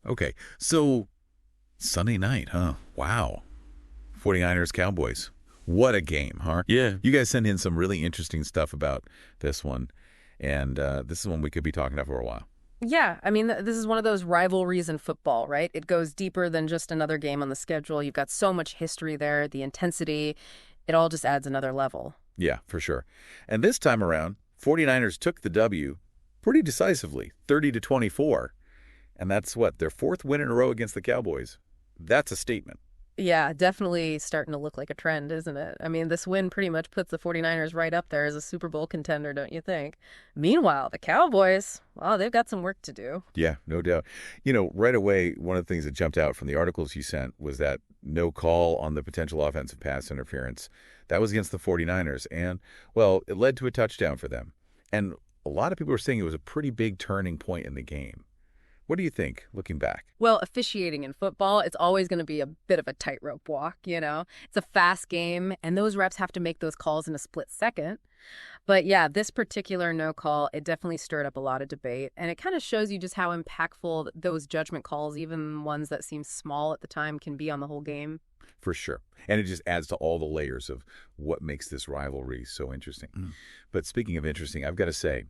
Okay. So Sunday night, huh? Wow. 49ers Cowboys. What a game, huh? Yeah. You guys sent in some really interesting stuff about this one, and this is one we could be talking about for a while. Yeah, I mean, this is one of those rivalries in football, right? It goes deeper than just another game on the schedule. You've got so much history there, the intensity, it all just adds another level. Yeah, for sure. And this time around, 49ers took the W pretty decisively, 30-24. And that's what, their fourth win in a row against the Cowboys. That's a statement. Yeah, definitely starting to look like a trend, isn't it? I mean, this win pretty much puts the 49ers right up there as a Super Bowl contender, don't you think? Meanwhile, the Cowboys, well, they've got some work to do. Yeah, no doubt. You know, right away, one of the things that jumped out from the articles you sent was that no call on the potential offensive pass interference. That was against the 49ers. And, well, it led to a touchdown for them. And a lot of people were saying it was a pretty big turning point in the game. What do you think, looking back? Well, officiating in football, it's always going to be a bit of a tightrope walk, you know? It's a fast game, and those refs have to make those calls in a split second. But yeah, this particular no call, it definitely stirred up a lot of debate, and it kind of shows you just how impactful those judgment calls, even ones that seem small at the time, can be on the whole game. For sure. And it just adds to all the layers of what makes this rivalry so interesting. But speaking of interesting, I've got to say,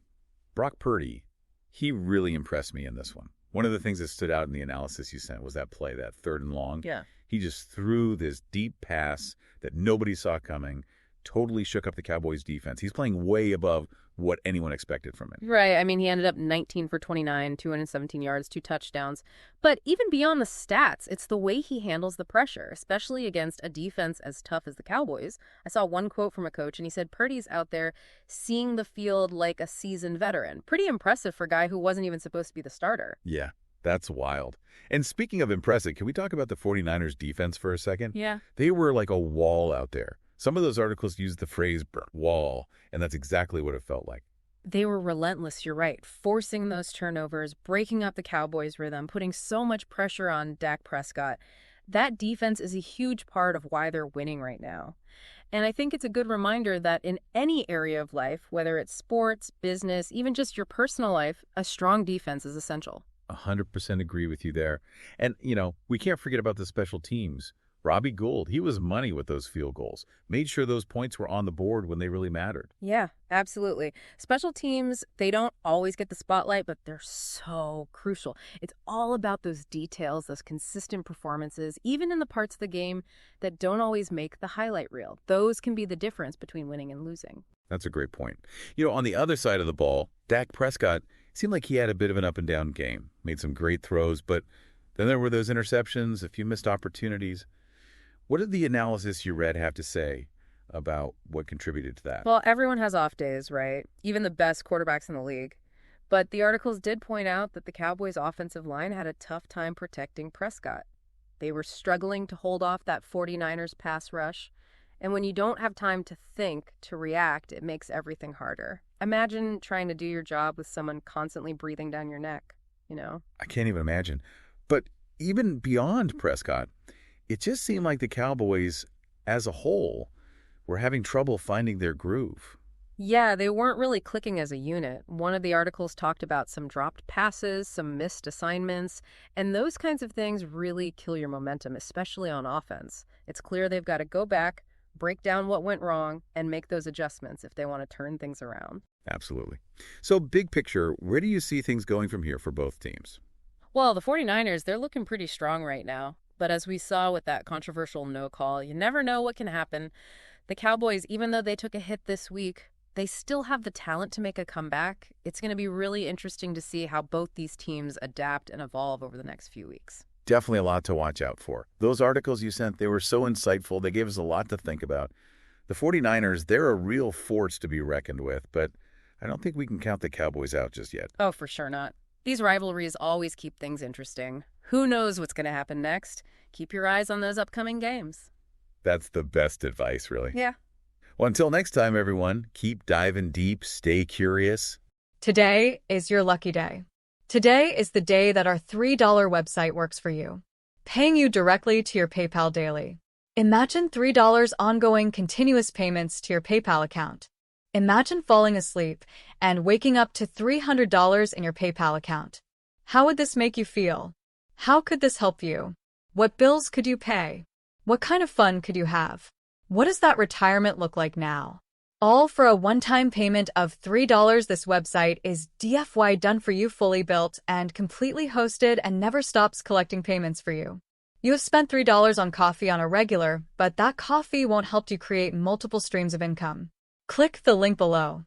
Brock Purdy, he really impressed me in this one. One of the things that stood out in the analysis you sent was that play, that 3rd and long. Yeah. He just threw this deep pass that nobody saw coming, totally shook up the Cowboys' defense. He's playing way above what anyone expected from him. Right. I mean, he ended up 19 for 29, 217 yards, 2 touchdowns. But even beyond the stats, it's the way he handles the pressure, especially against a defense as tough as the Cowboys. I saw one quote from a coach, and he said Purdy's out there seeing the field like a seasoned veteran. Pretty impressive for a guy who wasn't even supposed to be the starter. Yeah, that's wild. And speaking of impressive, can we talk about the 49ers defense for a second? Yeah. They were like a wall out there. Some of those articles used the phrase burnt wall, and that's exactly what it felt like. They were relentless, you're right, forcing those turnovers, breaking up the Cowboys' rhythm, putting so much pressure on Dak Prescott. That defense is a huge part of why they're winning right now. And I think it's a good reminder that in any area of life, whether it's sports, business, even just your personal life, a strong defense is essential. 100% agree with you there. And, you know, we can't forget about the special teams. Robbie Gould, he was money with those field goals. Made sure those points were on the board when they really mattered. Yeah, absolutely. Special teams, they don't always get the spotlight, but they're so crucial. It's all about those details, those consistent performances, even in the parts of the game that don't always make the highlight reel. Those can be the difference between winning and losing. That's a great point. You know, on the other side of the ball, Dak Prescott seemed like he had a bit of an up-and-down game. Made some great throws, but then there were those interceptions, a few missed opportunities. What did the analysis you read have to say about what contributed to that? Well, everyone has off days, right? Even the best quarterbacks in the league. But the articles did point out that the Cowboys' offensive line had a tough time protecting Prescott. They were struggling to hold off that 49ers pass rush. And when you don't have time to think, to react, it makes everything harder. Imagine trying to do your job with someone constantly breathing down your neck, you know? I can't even imagine. But even beyond Prescott, it just seemed like the Cowboys, as a whole, were having trouble finding their groove. Yeah, they weren't really clicking as a unit. One of the articles talked about some dropped passes, some missed assignments, and those kinds of things really kill your momentum, especially on offense. It's clear they've got to go back, break down what went wrong, and make those adjustments if they want to turn things around. Absolutely. So, big picture, where do you see things going from here for both teams? Well, the 49ers, they're looking pretty strong right now. But as we saw with that controversial no call, you never know what can happen. The Cowboys, even though they took a hit this week, they still have the talent to make a comeback. It's going to be really interesting to see how both these teams adapt and evolve over the next few weeks. Definitely a lot to watch out for. Those articles you sent, they were so insightful. They gave us a lot to think about. The 49ers, they're a real force to be reckoned with, but I don't think we can count the Cowboys out just yet. Oh, for sure not. These rivalries always keep things interesting. Who knows what's going to happen next? Keep your eyes on those upcoming games. That's the best advice, really. Yeah. Well, until next time, everyone, keep diving deep, stay curious. Today is your lucky day. Today is the day that our $3 website works for you, paying you directly to your PayPal daily. Imagine $3 ongoing continuous payments to your PayPal account. Imagine falling asleep and waking up to $300 in your PayPal account. How would this make you feel? How could this help you? What bills could you pay? What kind of fun could you have? What does that retirement look like now? All for a one-time payment of $3. This website is DFY done for you, fully built and completely hosted, and never stops collecting payments for you. You have spent $3 on coffee on a regular, but that coffee won't help you create multiple streams of income. Click the link below.